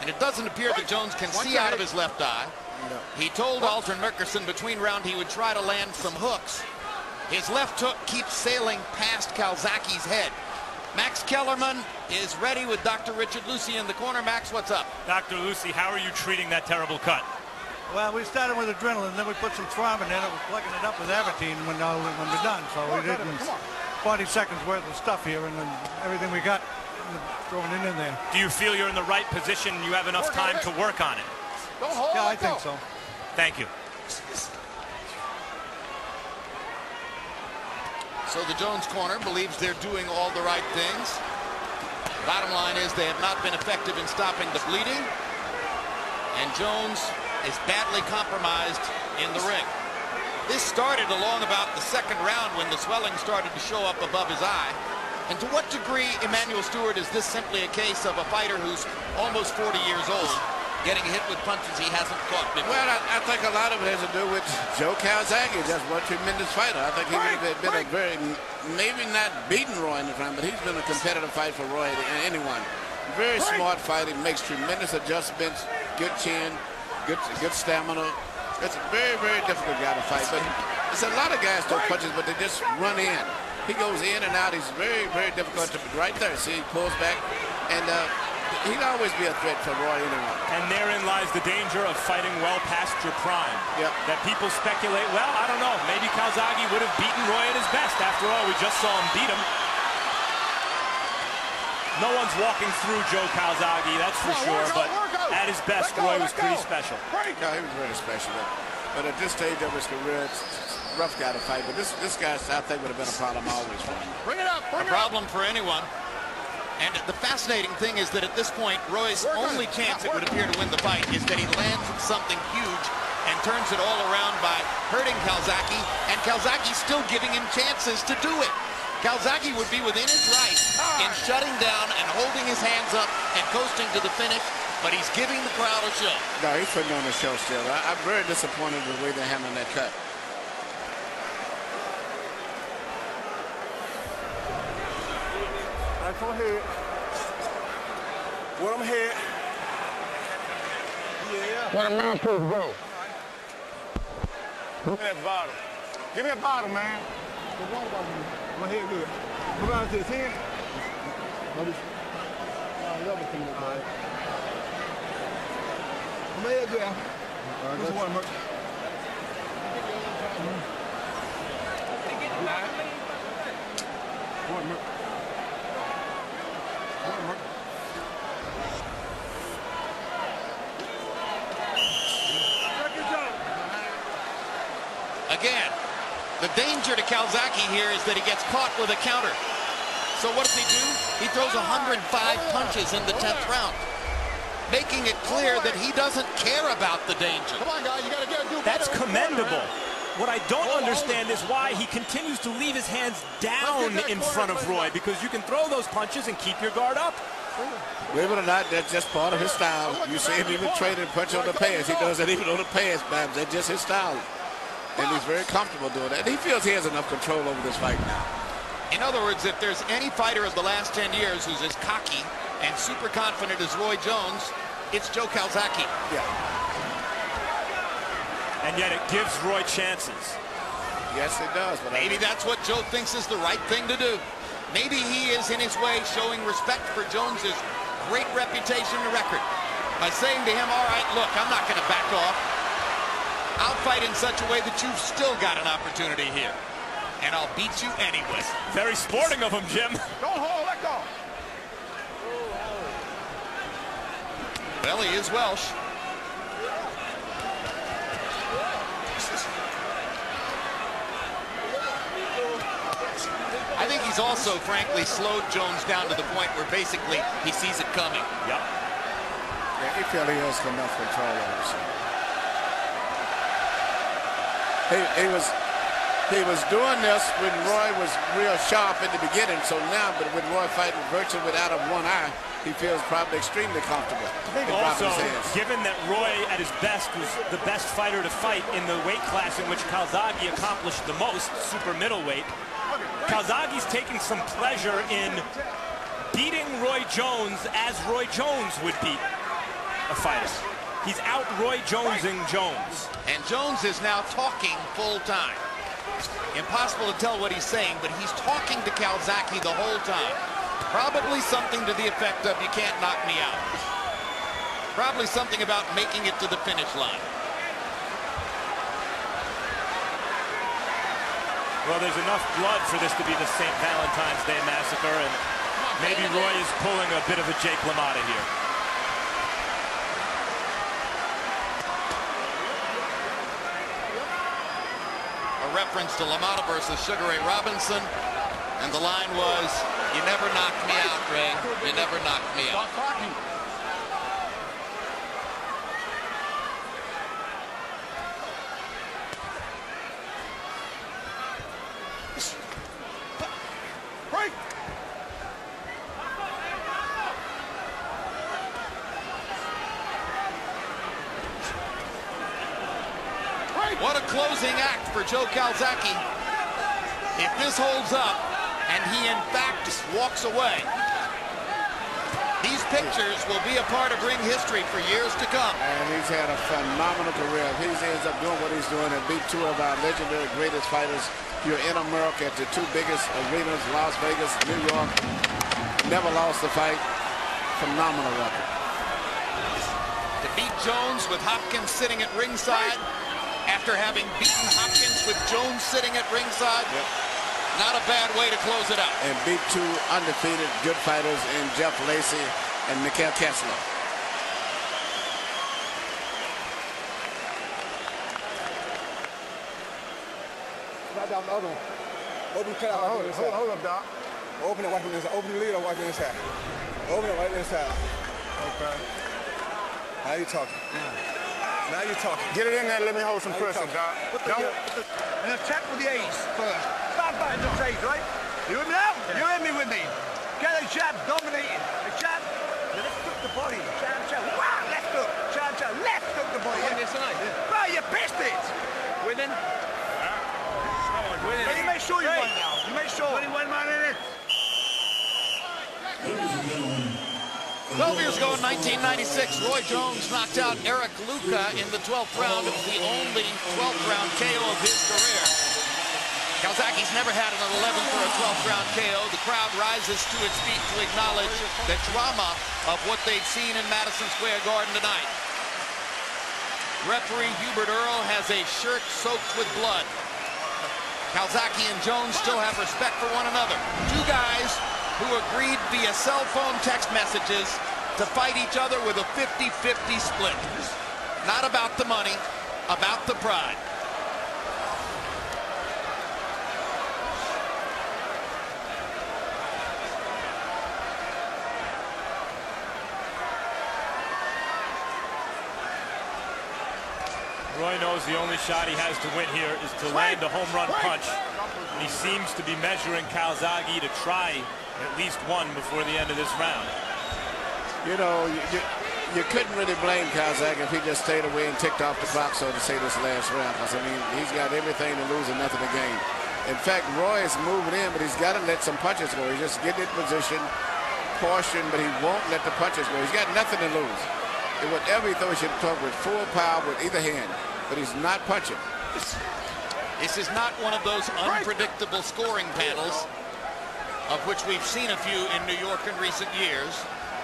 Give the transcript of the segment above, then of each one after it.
And it doesn't appear that Jones can see out of his left eye. No. He told Aldrin Mickelson between round he would try to land some hooks. His left hook keeps sailing past Calzaghe's head. Max Kellerman is ready with Dr. Richard Lucy in the corner. Max, what's up? Dr. Lucy, how are you treating that terrible cut? Well, we started with adrenaline, then we put some thrombin in it. We're plugging it up with Avitine when we're done. So we did 40 seconds worth of stuff here, and then everything we got throwing it in there. Do you feel you're in the right position? You have enough time to work on it? Yeah, I think so. Thank you. So the Jones corner believes they're doing all the right things. Bottom line is they have not been effective in stopping the bleeding. And Jones is badly compromised in the ring. This started along about the second round when the swelling started to show up above his eye. And to what degree, Emmanuel Stewart, is this simply a case of a fighter who's almost 40 years old getting hit with punches he hasn't caught before? Well, I think a lot of it has to do with Joe Calzaghe. Just one tremendous fighter. I think he would have been a very, maybe not beaten Roy in the time, but he's been a competitive fight for Roy and anyone. Very smart fighter. Makes tremendous adjustments. Good chin. Good stamina. It's a very, very difficult guy to fight. But it's a lot of guys throw punches, but they just run in. He goes in and out. He's very, very difficult to right there. See, he pulls back, and he'd always be a threat for Roy anyway. And therein lies the danger of fighting well past your prime. Yep. That people speculate, well, I don't know, maybe Calzaghe would have beaten Roy at his best. After all, we just saw him beat him. No one's walking through Joe Calzaghe, that's for sure, but at his best, Roy was pretty special. No, he was very special. But at this stage of his career, it's a rough guy to fight. But this guy, I think, would have been a problem always for him. Bring it up. A problem for anyone. And the fascinating thing is that at this point, Roy's only chance, it would appear, to win the fight is that he lands something huge and turns it all around by hurting Calzaghe, and Calzaghe's still giving him chances to do it. Calzaghe would be within his right in shutting down and holding his hands up and coasting to the finish, but he's giving the crowd a show. No, he's putting on a show still. I'm very disappointed with the way they're handling that cut. Come ahead. What I'm here. Yeah. Let a man proof go. Give me that bottle. Give me a bottle, man. The water bottle. My head good. Come on to the 10. All right. My head good. What's the water, Merc? Water, Merc. Again, the danger to Calzaghe here is that he gets caught with a counter. So what does he do? He throws 105 punches in the 10th round, making it clear that he doesn't care about the danger. Come on, guys, you gotta get it. That's commendable. What I don't understand is why he continues to leave his hands down in front of Roy, because you can throw those punches and keep your guard up. Believe it or not, that's just part of his style. You see him even training punch on the pads. He does it even on the pads, man. That's just his style. And he's very comfortable doing that. And he feels he has enough control over this fight now. In other words, if there's any fighter of the last 10 years who's as cocky and super confident as Roy Jones, it's Joe Calzaghe. Yeah. And yet it gives Roy chances. Yes, it does. But maybe that's what Joe thinks is the right thing to do. Maybe he is, in his way, showing respect for Jones's great reputation and record by saying to him, all right, look, I'm not going to back off. I'll fight in such a way that you've still got an opportunity here. And I'll beat you anyway. Very sporting of him, Jim. Don't hold, let go. Well, he is Welsh. I think he's also, frankly, slowed Jones down to the point where basically he sees it coming. Yep. Yeah, he feels he has enough control over himself. He was doing this when Roy was real sharp in the beginning. So now, but with Roy fighting virtually without one eye, he feels probably extremely comfortable. I think also, given that Roy at his best was the best fighter to fight in the weight class in which Calzaghe accomplished the most, super middleweight, Calzaghe's taking some pleasure in beating Roy Jones as Roy Jones would beat a fighter. He's out Roy Jonesing Jones. And Jones is now talking full time. Impossible to tell what he's saying, but he's talking to Calzaghe the whole time. Probably something to the effect of, you can't knock me out. Probably something about making it to the finish line. Well, there's enough blood for this to be the St. Valentine's Day Massacre, and maybe Roy is pulling a bit of a Jake LaMotta here. A reference to LaMotta versus Sugar Ray Robinson, and the line was, "You never knocked me out, Ray. You never knocked me out." What a closing act for Joe Calzaghe. If this holds up, and he in fact walks away, these pictures will be a part of ring history for years to come. And he's had a phenomenal career. If he ends up doing what he's doing and beat two of our legendary greatest fighters here in America at the two biggest arenas, Las Vegas, New York, never lost a fight. Phenomenal record. To beat Jones with Hopkins sitting at ringside, after having beaten Hopkins with Jones sitting at ringside, not a bad way to close it out. And beat two undefeated good fighters in Jeff Lacey and Mikhail Kessler. Right down the other one. Open cut out. Hold up, Doc. Open it, wipe it inside. Open the lid or wipe it inside. Open it, wipe it inside. Okay. Now you're talking. Now you're talking. Get it in there and let me hold some pressure, Doc. And attack with the A's first. Start by the A's, right? You with me now? You're in me with me. Get a jab, dominating. A jab, left hook the body. Jab, jab. Wow, left hook. Jab, jab, left hook the body. Win this tonight. Bro, you pissed it. Winning. Winning. But you make sure you won now. You make sure. 21 man in it. 12 years ago in 1996, Roy Jones knocked out Eric Luca in the 12th round. It was the only 12th round KO of his career. Calzaghe's never had an 11th or a 12th round KO. The crowd rises to its feet to acknowledge the drama of what they've seen in Madison Square Garden tonight. Referee Hubert Earl has a shirt soaked with blood. Calzaghe and Jones still have respect for one another. Two guys who agreed via cell phone text messages to fight each other with a 50-50 split. Not about the money, about the pride. Roy knows the only shot he has to win here is to land a home run punch. And he seems to be measuring Calzaghe to try at least one before the end of this round. You know, you couldn't really blame Calzaghe if he just stayed away and ticked off the clock, so to say, this last round. Because, I mean, he's got everything to lose and nothing to gain. In fact, Roy is moving in, but he's got to let some punches go. He's just getting in position, caution, but he won't let the punches go. He's got nothing to lose. And whatever he throws, he should talk with full power with either hand, but he's not punching. This is not one of those unpredictable scoring panels, of which we've seen a few in New York in recent years.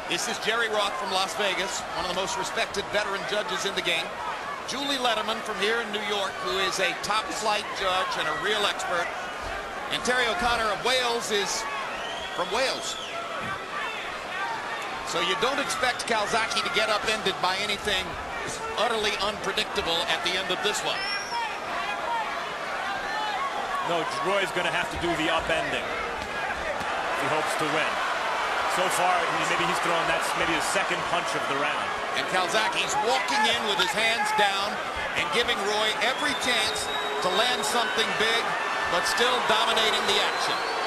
This is Jerry Roth from Las Vegas, one of the most respected veteran judges in the game. Julie Letterman from here in New York, who is a top-flight judge and a real expert. And Terry O'Connor of Wales is from Wales. So you don't expect Calzaghe to get upended by anything utterly unpredictable at the end of this one. No, Roy's going to have to do the upending if he hopes to win. So far, maybe he's thrown, that's maybe his second punch of the round. And Calzaghe's walking in with his hands down and giving Roy every chance to land something big, but still dominating the action.